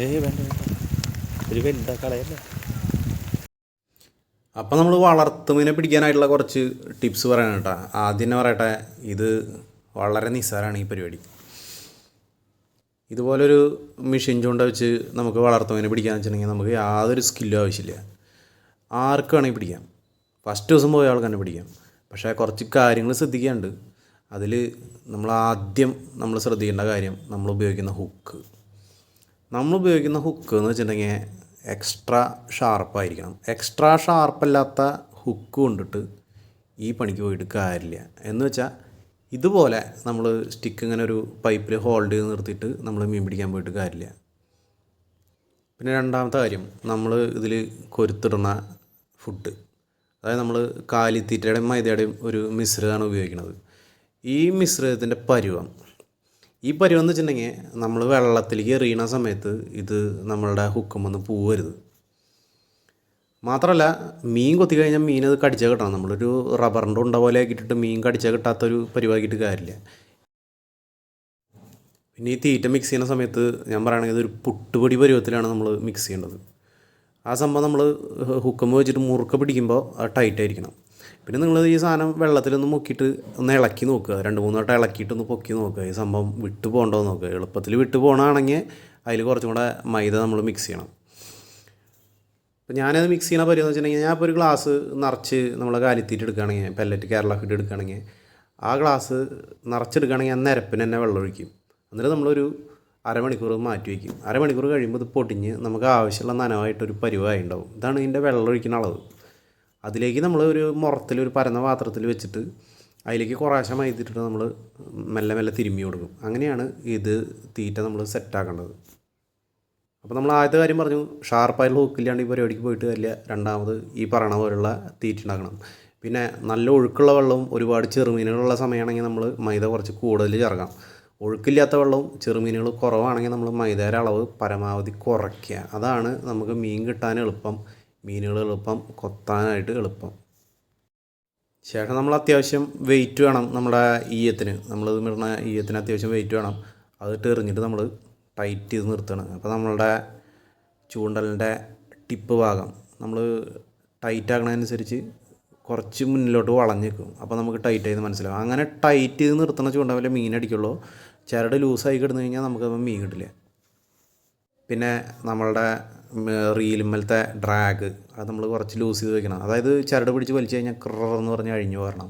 വേണ്ട വേണ്ട, ഒരു വലുതാ കളയല്ലേ. അപ്പോൾ നമ്മൾ വളർത്തുമീനെ പിടിക്കാനായിട്ടുള്ള കുറച്ച് ടിപ്സ് പറയാൻ കേട്ടോ. ആദ്യം തന്നെ പറയട്ടെ, ഇത് വളരെ നിസ്സാരമാണ് ഈ പരിപാടി. ഇതുപോലൊരു മെഷീൻ ചൂണ്ട വെച്ച് നമുക്ക് വളർത്തുമീനെ പിടിക്കാന്ന് വെച്ചിട്ടുണ്ടെങ്കിൽ നമുക്ക് യാതൊരു സ്കില്ലും ആവശ്യമില്ല. ആർക്ക് വേണമെങ്കിൽ പിടിക്കാം. ഫസ്റ്റ് ദിവസം പോയ ആൾക്ക് തന്നെ പിടിക്കാം. പക്ഷേ കുറച്ച് കാര്യങ്ങൾ ശ്രദ്ധിക്കാനുണ്ട്. അതിൽ നമ്മൾ ശ്രദ്ധിക്കേണ്ട കാര്യം, നമ്മൾ ഉപയോഗിക്കുന്ന ഹുക്ക് എന്ന് വെച്ചിട്ടുണ്ടെങ്കിൽ എക്സ്ട്രാ ഷാർപ്പായിരിക്കണം. എക്സ്ട്രാ ഷാർപ്പല്ലാത്ത ഹുക്ക് കൊണ്ടിട്ട് ഈ പണിക്ക് പോയിട്ട് കാര്യമില്ല. എന്ന് വെച്ചാൽ ഇതുപോലെ നമ്മൾ സ്റ്റിക്ക് ഇങ്ങനെ ഒരു പൈപ്പിൽ ഹോൾഡ് ചെയ്ത് നിർത്തിയിട്ട് നമ്മൾ മീൻ പിടിക്കാൻ പോയിട്ട് കാര്യമില്ല. പിന്നെ രണ്ടാമത്തെ കാര്യം, നമ്മൾ ഇതിൽ കൊരുത്തിടുന്ന ഫുഡ്, അതായത് നമ്മൾ കാലിത്തീറ്റയുടെയും മൈദയുടെയും ഒരു മിശ്രിതമാണ് ഉപയോഗിക്കുന്നത്. ഈ മിശ്രിതത്തിൻ്റെ പരുവം എന്ന് വെച്ചിട്ടുണ്ടെങ്കിൽ നമ്മൾ വെള്ളത്തിലേക്ക് എറിയണ സമയത്ത് ഇത് നമ്മളുടെ ഹുക്കുമെന്ന് പോവരുത്. മാത്രമല്ല, മീൻ കൊത്തി കഴിഞ്ഞാൽ മീൻ അത് കടിച്ചാൽ കിട്ടണം. നമ്മളൊരു റബ്ബറിൻ്റെ ഉണ്ട പോലെ ആക്കിയിട്ടിട്ട് മീൻ കടിച്ചാൽ കിട്ടാത്തൊരു പരിവാക്കിയിട്ട് കാര്യമില്ല. പിന്നെ ഈ തീറ്റ മിക്സ് ചെയ്യുന്ന സമയത്ത് ഞാൻ പറയുകയാണെങ്കിൽ ഇതൊരു പുട്ടുപൊടി പരുവത്തിലാണ് നമ്മൾ മിക്സ് ചെയ്യേണ്ടത്. ആ സംഭവം നമ്മൾ ഹുക്കുമ്പോൾ വെച്ചിട്ട് മുറുക്ക പിടിക്കുമ്പോൾ അത് ടൈറ്റായിരിക്കണം. പിന്നെ നിങ്ങൾ ഈ സാധനം വെള്ളത്തിലൊന്ന് മുക്കിയിട്ട് ഒന്ന് ഇളക്കി നോക്കുക. 2-3 വട്ടം ഇളക്കിയിട്ടൊന്ന് പൊക്കി നോക്കുക. ഈ സംഭവം വിട്ടു പോകണ്ടോ നോക്കുക. എളുപ്പത്തിൽ വിട്ടു പോകണമെങ്കിൽ അതിൽ കുറച്ചും കൂടെ മൈദ നമ്മൾ മിക്സ് ചെയ്യണം. അപ്പോൾ ഞാനത് മിക്സ് ചെയ്യണ പരിവെന്ന് വെച്ചിട്ടുണ്ടെങ്കിൽ, ഞാൻ ഇപ്പോൾ ഒരു ഗ്ലാസ് നിറച്ച് നമ്മളെ കാലിത്തീറ്റ് എടുക്കുകയാണെങ്കിൽ, പെല്ലറ്റ് കേരള ഫീഡ് എടുക്കുകയാണെങ്കിൽ, ആ ഗ്ലാസ് നിറച്ചെടുക്കുകയാണെങ്കിൽ ആ നിരപ്പിന് തന്നെ വെള്ളം ഒഴിക്കും. എന്നിട്ട് നമ്മളൊരു അരമണിക്കൂർ മാറ്റി വയ്ക്കും. അരമണിക്കൂർ കഴിയുമ്പോൾ ഇത് പൊടിഞ്ഞ് നമുക്ക് ആവശ്യമുള്ള നനവായിട്ടൊരു പരുവായി ഉണ്ടാവും. ഇതാണ് ഇതിൻ്റെ വെള്ളം ഒഴിക്കുന്ന അളവ്. അതിലേക്ക് നമ്മൾ ഒരു മുറത്തിൽ പരന്ന പാത്രത്തിൽ വെച്ചിട്ട് അതിലേക്ക് കുറേശ്ശെ മൈദിട്ടിട്ട് നമ്മൾ മെല്ലെ മെല്ലെ തിരുമ്മി കൊടുക്കും. അങ്ങനെയാണ് ഇത് തീറ്റ നമ്മൾ സെറ്റാക്കേണ്ടത്. അപ്പോൾ നമ്മൾ ആദ്യത്തെ കാര്യം പറഞ്ഞു, ഷാർപ്പായിട്ടുള്ള ഹുക്കില്ലാണ്ട് ഈ പരിപാടിക്ക് പോയിട്ട് കാര്യമില്ല. രണ്ടാമത് ഈ പറയണ പോലുള്ള തീറ്റ ഉണ്ടാക്കണം. പിന്നെ നല്ല ഒഴുക്കുള്ള വെള്ളവും ഒരുപാട് ചെറുമീനുകളുള്ള സമയമാണെങ്കിൽ നമ്മൾ മൈദ കുറച്ച് കൂടുതൽ ചേർക്കാം. ഒഴുക്കില്ലാത്ത വെള്ളവും ചെറുമീനുകൾ കുറവാണെങ്കിൽ നമ്മൾ മൈദയുടെ അളവ് പരമാവധി കുറയ്ക്കുക. അതാണ് നമുക്ക് മീൻ കിട്ടാൻ എളുപ്പം, മീനുകൾ എളുപ്പം കൊത്താനായിട്ട് എളുപ്പം. ശേഷം നമ്മൾ അത്യാവശ്യം വെയിറ്റ് വേണം. നമ്മുടെ ഈയത്തിന്, നമ്മളിത് ഇടുന്ന ഈയത്തിന് അത്യാവശ്യം വെയിറ്റ് വേണം. അതിട്ട് എറിഞ്ഞിട്ട് നമ്മൾ ടൈറ്റ് ചെയ്ത് നിർത്തണം. അപ്പോൾ നമ്മളുടെ ചൂണ്ടലിൻ്റെ ടിപ്പ് ഭാഗം നമ്മൾ ടൈറ്റ് ആക്കണതനുസരിച്ച് കുറച്ച് മുന്നിലോട്ട് വളഞ്ഞ് നിൽക്കും. അപ്പോൾ നമുക്ക് ടൈറ്റ് ചെയ്ത് മനസ്സിലാവും. അങ്ങനെ ടൈറ്റ് ചെയ്ത് നിർത്തുന്ന ചൂണ്ടവല്ലേ മീൻ അടിക്കുള്ളൂ. ചരട് ലൂസായി കിടന്നു കഴിഞ്ഞാൽ നമുക്ക് മീൻ കിട്ടില്ല. പിന്നെ നമ്മളുടെ റീലുമ്മലത്തെ ഡ്രാഗ് അത് നമ്മൾ കുറച്ച് ലൂസ് ചെയ്ത് വെക്കണം. അതായത് ചരട് പിടിച്ച് വലിച്ചു കഴിഞ്ഞാൽ ക്രെന്ന് പറഞ്ഞ് അഴിഞ്ഞു പോരണം.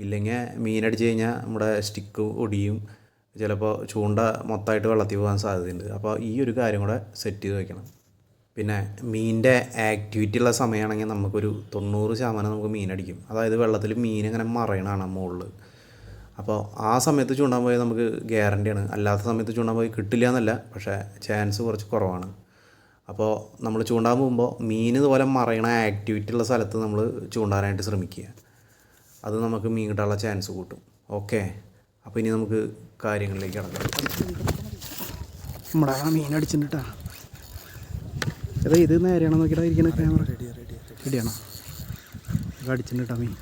ഇല്ലെങ്കിൽ മീനടിച്ച് കഴിഞ്ഞാൽ നമ്മുടെ സ്റ്റിക്ക് ഒടിയും, ചിലപ്പോൾ ചൂണ്ട മൊത്തമായിട്ട് വെള്ളത്തിൽ പോകാൻ സാധ്യതയുണ്ട്. അപ്പോൾ ഈ ഒരു കാര്യം കൂടെ സെറ്റ് ചെയ്ത് വെക്കണം. പിന്നെ മീനിൻ്റെ ആക്ടിവിറ്റി ഉള്ള സമയമാണെങ്കിൽ നമുക്കൊരു 90% നമുക്ക് മീനടിക്കും. അതായത് വെള്ളത്തിൽ മീൻ ഇങ്ങനെ മറയണതാണ് മുകളിൽ. അപ്പോൾ ആ സമയത്ത് ചൂണ്ടാൻ പോയാൽ നമുക്ക് ഗ്യാരണ്ടിയാണ്. അല്ലാത്ത സമയത്ത് ചൂണ്ടാൻ പോയി കിട്ടില്ല എന്നല്ല, പക്ഷേ ചാൻസ് കുറച്ച് കുറവാണ്. അപ്പോൾ നമ്മൾ ചൂണ്ടാൻ പോകുമ്പോൾ മീൻ ഇതുപോലെ മറയണ ആക്ടിവിറ്റി ഉള്ള സ്ഥലത്ത് നമ്മൾ ചൂണ്ടാനായിട്ട് ശ്രമിക്കുക. അത് നമുക്ക് മീൻ കിട്ടാനുള്ള ചാൻസ് കൂട്ടും. ഓക്കെ, അപ്പോൾ ഇനി നമുക്ക് കാര്യങ്ങളിലേക്ക് കടക്കാം. നമ്മുടെ മീൻ അടിച്ചിട്ടാ. അതെ, ഇത് നേരെയാണോ നോക്കിയിട്ടാ ഇരിക്കണ ക്യാമറ? റെഡിയാണോ? അടിച്ചിട്ടാ മീൻ.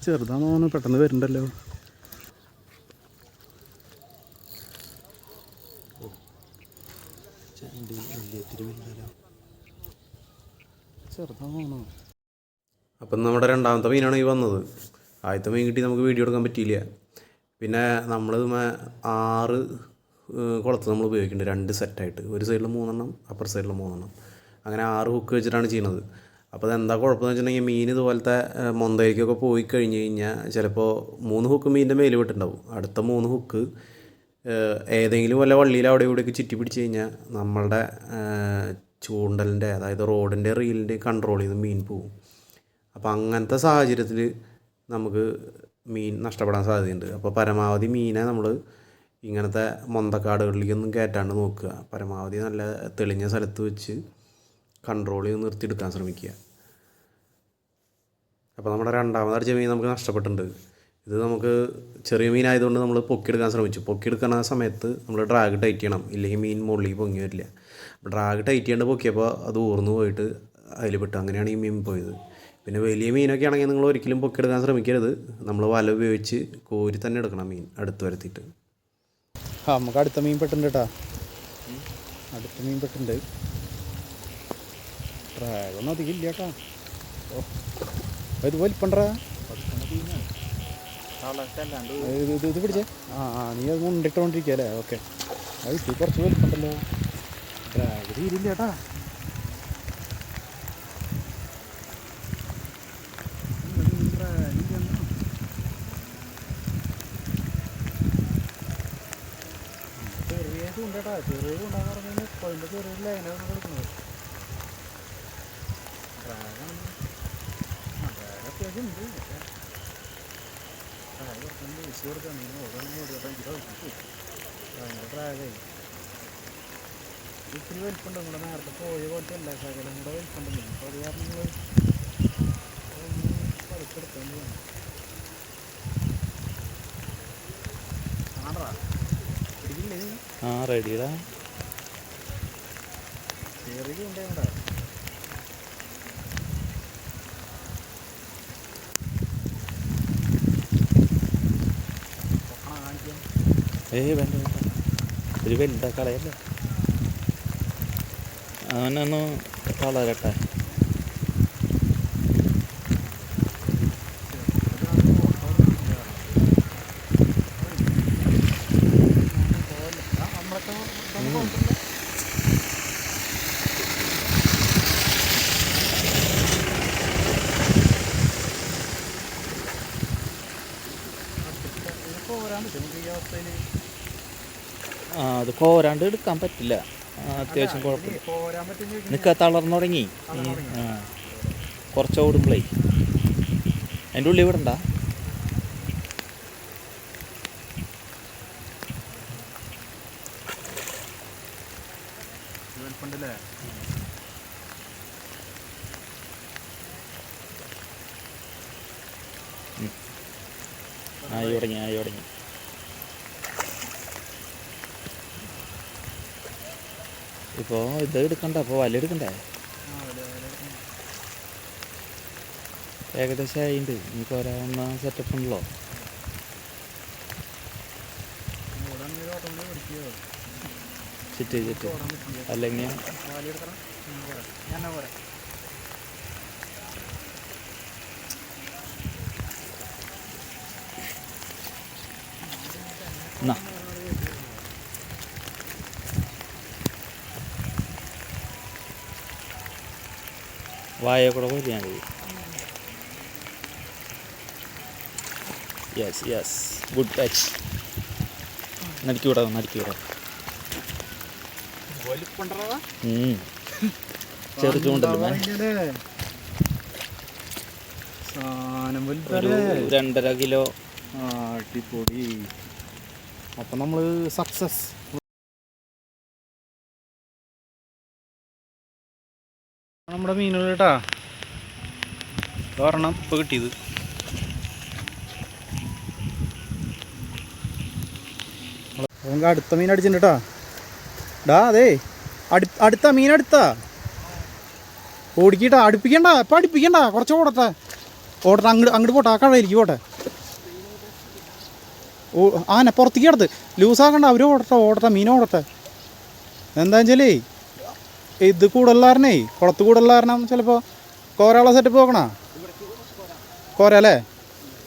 ചെറുതാണോ പെട്ടെന്ന് വരുന്നുണ്ടല്ലോ. ചെറുതാണോ? അപ്പം നമ്മുടെ രണ്ടാമത്തെ മീനാണ് ഈ വന്നത്. ആദ്യത്തെ മീൻ കിട്ടി നമുക്ക് വീഡിയോ എടുക്കാൻ പറ്റിയില്ല. പിന്നെ നമ്മൾ 6 കുളത്ത് നമ്മൾ ഉപയോഗിക്കുന്നുണ്ട്, 2 സെറ്റായിട്ട്. ഒരു സൈഡിൽ 3 അപ്പുറ സൈഡിൽ 3. അങ്ങനെ 6 ഹുക്ക് വെച്ചിട്ടാണ് ചെയ്യുന്നത്. അപ്പോൾ അതെന്താ കുഴപ്പമെന്ന് വെച്ചിട്ടുണ്ടെങ്കിൽ, മീൻ ഇതുപോലത്തെ മൊന്തയിലേക്കൊക്കെ പോയി കഴിഞ്ഞ് കഴിഞ്ഞാൽ ചിലപ്പോൾ 3 ഹുക്ക് മീനിൻ്റെ മേല് വിട്ടുണ്ടാവും. അടുത്ത 3 ഹുക്ക് ഏതെങ്കിലും വല്ല വള്ളിയിൽ അവിടെ ഇവിടെയൊക്കെ ചുറ്റി പിടിച്ച് കഴിഞ്ഞാൽ നമ്മളുടെ ചൂണ്ടലിൻ്റെ, അതായത് റോഡിൻ്റെ റീലിൻ്റെ കൺട്രോൾ ചെയ്ത് മീൻ പോവും. അപ്പോൾ അങ്ങനത്തെ സാഹചര്യത്തിൽ നമുക്ക് മീൻ നഷ്ടപ്പെടാൻ സാധ്യതയുണ്ട്. അപ്പോൾ പരമാവധി മീനെ നമ്മൾ ഇങ്ങനത്തെ മൊന്തക്കാടുകളിലേക്കൊന്നും കയറ്റാണ്ട് നോക്കുക. പരമാവധി നല്ല തെളിഞ്ഞ സ്ഥലത്ത് വെച്ച് കൺട്രോൾ ചെയ്ത് നിർത്തിയെടുക്കാൻ ശ്രമിക്കുക. അപ്പോൾ നമ്മുടെ രണ്ടാമത് അടിച്ച മീൻ നമുക്ക് നഷ്ടപ്പെട്ടിട്ടുണ്ട്. ഇത് നമുക്ക് ചെറിയ മീനായതുകൊണ്ട് നമ്മൾ പൊക്കിയെടുക്കാൻ ശ്രമിച്ചു. പൊക്കിയെടുക്കുന്ന സമയത്ത് നമ്മൾ ഡ്രാഗ് ടൈറ്റ് ചെയ്യണം, ഇല്ലെങ്കിൽ മീൻ മുകളിലേക്ക് പൊങ്ങി വരില്ല. അപ്പോൾ ഡ്രാഗ് ടൈറ്റ് ചെയ്യാണ്ട് പൊക്കിയപ്പോൾ അത് ഊർന്നു പോയിട്ട് അതിൽ പെട്ടു. അങ്ങനെയാണ് ഈ മീൻ പോയത്. പിന്നെ വലിയ മീനൊക്കെ ആണെങ്കിൽ നിങ്ങൾ ഒരിക്കലും പൊക്കിയെടുക്കാൻ ശ്രമിക്കരുത്. നമ്മൾ വല ഉപയോഗിച്ച് കോരി തന്നെ എടുക്കണം മീൻ അടുത്ത് വരുത്തിയിട്ട്. നമുക്ക് അടുത്ത മീൻ പെട്ടുണ്ട് കേട്ടോ. അടുത്ത മീൻ പെട്ടുണ്ട്. പ്രായമൊന്നും അധികം ഇല്ല കേട്ടോ. ഓ ഇത് വലിപ്പണ്ടാ. ഇത് പിടിച്ചേ. നീ അത് മുണ്ടിട്ടോണ്ടിരിക്കുക അല്ലേ? ഓക്കെ. അത് ഇത് കുറച്ച് വലിപ്പുണ്ടല്ലോ. ഡ്രാഗ് തീരില്ല കേട്ടാ. ചെറിയ ചൂണ്ടേട്ടാ. ചെറിയ ചൂണ്ടാന്ന് പറഞ്ഞാൽ അതിൻ്റെ ചെറിയ ലൈനാണ് കൊടുക്കുന്നത്. ഡ്രാഗാണ്. ഡ്രാഗ് അത്യാവശ്യം ഉണ്ട്. ഡ്രാഗ് കുറച്ചുകൊണ്ട് വിശ കൊടുക്കാൻ ഭയങ്കര ഡ്രാഗായി. ഇത്തിരി വലിപ്പുണ്ട്. നമ്മുടെ നേരത്തെ പോയ പോലത്തെ എല്ലാ ശകലം കൂടെ വലിപ്പുണ്ടെങ്കിൽ അപ്പോൾ അത് കാരണം നിങ്ങൾ കളിച്ചെടുക്കാൻ വേണം. ആണറാ പിടിക്കില്ലേ? റെഡിടാ. ചെറിയ ഉണ്ടാ. വേണ്ട ഒരു വലുതാ കളയല്ലേ. അവനൊന്ന് കളരട്ടെ. അത് കോരാണ്ട് എടുക്കാൻ പറ്റില്ല. അത്യാവശ്യം കുഴപ്പമില്ല. നിൽക്കുക തളർന്നു തുടങ്ങി. കുറച്ച് ഓടുമ്പോഴേ അതിൻ്റെ ഉള്ളിൽ വിടണ്ട. ആയി തുടങ്ങി. ഇപ്പോൾ ഇത് എടുക്കണ്ട. അപ്പോൾ വല എടുക്കണ്ടേ? ഏകദേശം ആയിട്ടുണ്ട്. ഇനിയിപ്പോൾ ഒരാവുന്ന സെറ്റപ്പ് ഉണ്ടല്ലോ. ചുറ്റ് അല്ലെങ്കിൽ എന്നാ വായ കൂടെ കോരിയാൽ മതി. Yes good touch. നടുക്കി വിടാം. ചെറു ചൂണ്ടല്ലോ. 2.5 കിലോ. അടിപൊളി. അപ്പം നമ്മൾ സക്സസ്. നമ്മുടെ മീനുകൾ കേട്ടാ. ഒരെണ്ണം ഇപ്പോൾ കിട്ടിയത്. നമുക്ക് അടുത്ത മീൻ അടിച്ചിട്ടുണ്ട് കേട്ടാ. അതെ അടുത്ത മീൻ ഓടിക്കട്ടാ. അടുപ്പിക്കണ്ട. ഇപ്പം അടുപ്പിക്കണ്ട. കുറച്ച് ഓടട്ടെ. അങ്ങോട്ട് പോട്ടെ. ആ കടയിലേക്ക് പോട്ടെ. പുറത്തേക്ക് കിടത്ത് ലൂസാക്കണ്ട. അവർ ഓടട്ടെ. മീൻ ഓടട്ടെ. എന്താ വെച്ചാലേ ഇത് കൂടുതലാരണേ കുളത്ത് കൂടുതലാരണം ചിലപ്പോൾ കോരാള സെറ്റപ്പ് നോക്കണ കോരല്ലേ.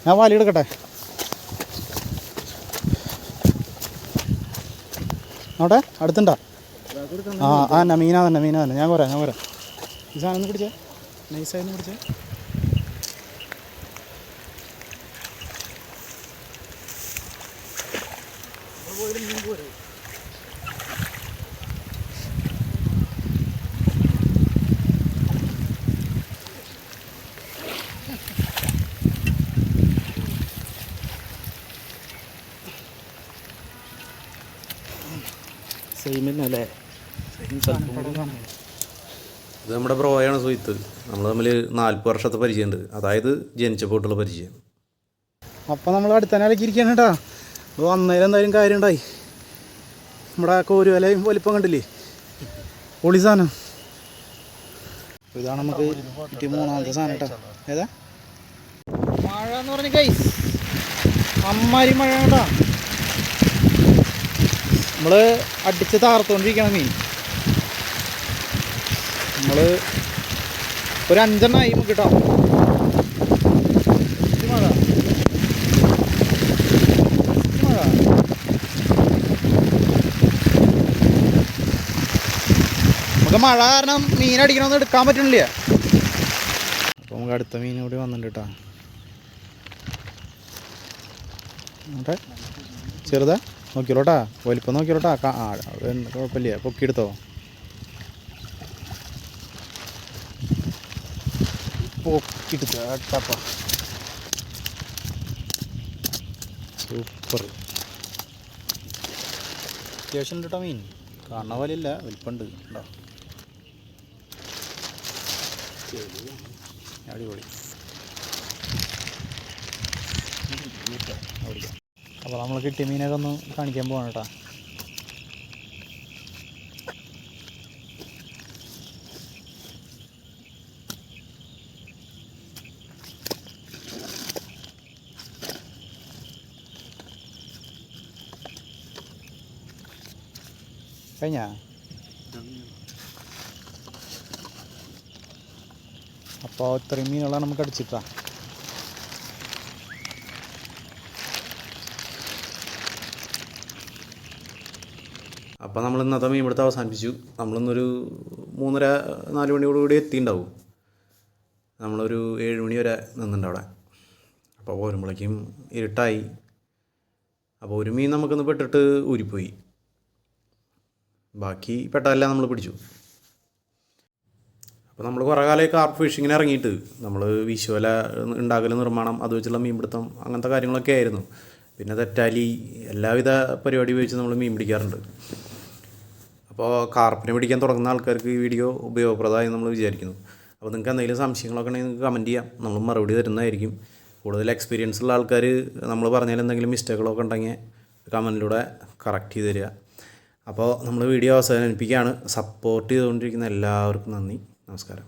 ഞാൻ വാലി എടുക്കട്ടെ. അവിടെ അടുത്തുണ്ടാ. മീനാ തന്നെ. ഞാൻ കോരാം. ഈ സാധനം ഒന്ന് പിടിച്ചേ. നൈസായി ഒന്ന് പിടിച്ചേ. സെയിമല്ലേ? ഇത് നമ്മുടെ ബ്രോയാണ് സുഹിത്ത്. നമ്മൾ തമ്മിൽ 40 വർഷത്തെ പരിചയമുണ്ട്. അതായത് ജനിച്ചപ്പോട്ടുള്ള പരിചയം. അപ്പം നമ്മൾ അടുത്തനാലേക്ക് ഇരിക്കുകയാണ് കേട്ടോ. അപ്പോൾ വന്നതിൽ എന്തായാലും കാര്യം ഉണ്ടായി. നമ്മുടെ കോരുവലയും വലിപ്പം കണ്ടില്ലേ? പൊളി സാധനം. ഇതാണ് നമുക്ക് കിട്ടിയ മൂന്നാമത്തെ സാധനം കേട്ടോ. ഏതാ മഴ എന്ന് പറഞ്ഞ ഗൈസ്, അമ്മാരി മഴ കേട്ടോ. നമ്മൾ അടിച്ച് താർത്തുകൊണ്ടിരിക്കണം മീൻ. നമ്മൾ ഒരു 5 നമുക്ക് കിട്ടാം. മഴ മഴ നമുക്ക് മഴ കാരണം മീൻ അടിക്കണമെന്ന് എടുക്കാൻ പറ്റണില്ല. അപ്പോൾ നമുക്ക് അടുത്ത മീൻ കൂടി വന്നിട്ടുണ്ട് കേട്ടോ. എന്നിട്ട് ചെറുതാ നോക്കിയോളൂട്ടാ, വലിപ്പം നോക്കിയോളൂട്ടാ. കുഴപ്പമില്ല, പൊക്കിയെടുത്തോ. പൊക്കിയെടുത്തപ്പ സൂപ്പർ. അത്യാവശ്യം ഉണ്ട് കേട്ടോ മീൻ. കാണുന്ന പോലെ ഇല്ല, വലിപ്പമുണ്ട് കേട്ടോ. അടിപൊളി. അപ്പോൾ നമ്മൾ കിട്ടിയ മീനൊക്കെ ഒന്ന് കാണിക്കാൻ പോവാണ് കേട്ടോ. കഴിഞ്ഞാ അപ്പോൾ ഇത്രയും മീനുകളാണ് നമുക്ക് അടിച്ചിട്ടാ. അപ്പോൾ നമ്മൾ ഇന്നത്തെ മീൻ പിടുത്തം അവസാനിപ്പിച്ചു. നമ്മളിന്നൊരു 3:30-4 മണിയോടുകൂടി എത്തിയിട്ടുണ്ടാവും. നമ്മളൊരു 7 മണി വരെ നിന്നിട്ടുണ്ട് അവിടെ. അപ്പോൾ പോരുമ്പോഴേക്കും ഇരുട്ടായി. അപ്പോൾ ഒരു മീൻ നമുക്കൊന്ന് പെട്ടിട്ട് ഊരിപ്പോയി. ബാക്കി പെട്ടതെല്ലാം നമ്മൾ പിടിച്ചു. അപ്പോൾ നമ്മൾ കുറേ കാലമായി കാർപ്പ് ഫിഷിങ്ങിന് ഇറങ്ങിയിട്ട് നമ്മൾ വിശ്വല ഉണ്ടാക്കൽ, നിർമ്മാണം, അത് വെച്ചുള്ള മീൻപിടുത്തം, അങ്ങനത്തെ കാര്യങ്ങളൊക്കെ ആയിരുന്നു. പിന്നെ തെറ്റാലി, എല്ലാവിധ പരിപാടി ഉപയോഗിച്ച് നമ്മൾ മീൻ പിടിക്കാറുണ്ട്. അപ്പോൾ കാർപ്പിനെ പിടിക്കാൻ തുടങ്ങുന്ന ആൾക്കാർക്ക് ഈ വീഡിയോ ഉപയോഗപ്രദമായി നമ്മൾ വിചാരിക്കുന്നു. അപ്പോൾ നിങ്ങൾക്ക് എന്തെങ്കിലും സംശയങ്ങളൊക്കെ ഉണ്ടെങ്കിൽ നിങ്ങൾക്ക് കമൻറ്റ് ചെയ്യാം, നമ്മൾ മറുപടി തരുന്നതായിരിക്കും. കൂടുതൽ എക്സ്പീരിയൻസ് ഉള്ള ആൾക്കാർ നമ്മൾ പറഞ്ഞാൽ എന്തെങ്കിലും മിസ്റ്റേക്കുകളൊക്കെ ഉണ്ടെങ്കിൽ കമൻറ്റിലൂടെ കറക്റ്റ് ചെയ്ത് തരിക. അപ്പോൾ നമ്മൾ വീഡിയോ അവസാനിപ്പിക്കുകയാണ്. സപ്പോർട്ട് ചെയ്തുകൊണ്ടിരിക്കുന്ന എല്ലാവർക്കും നന്ദി. നമസ്കാരം.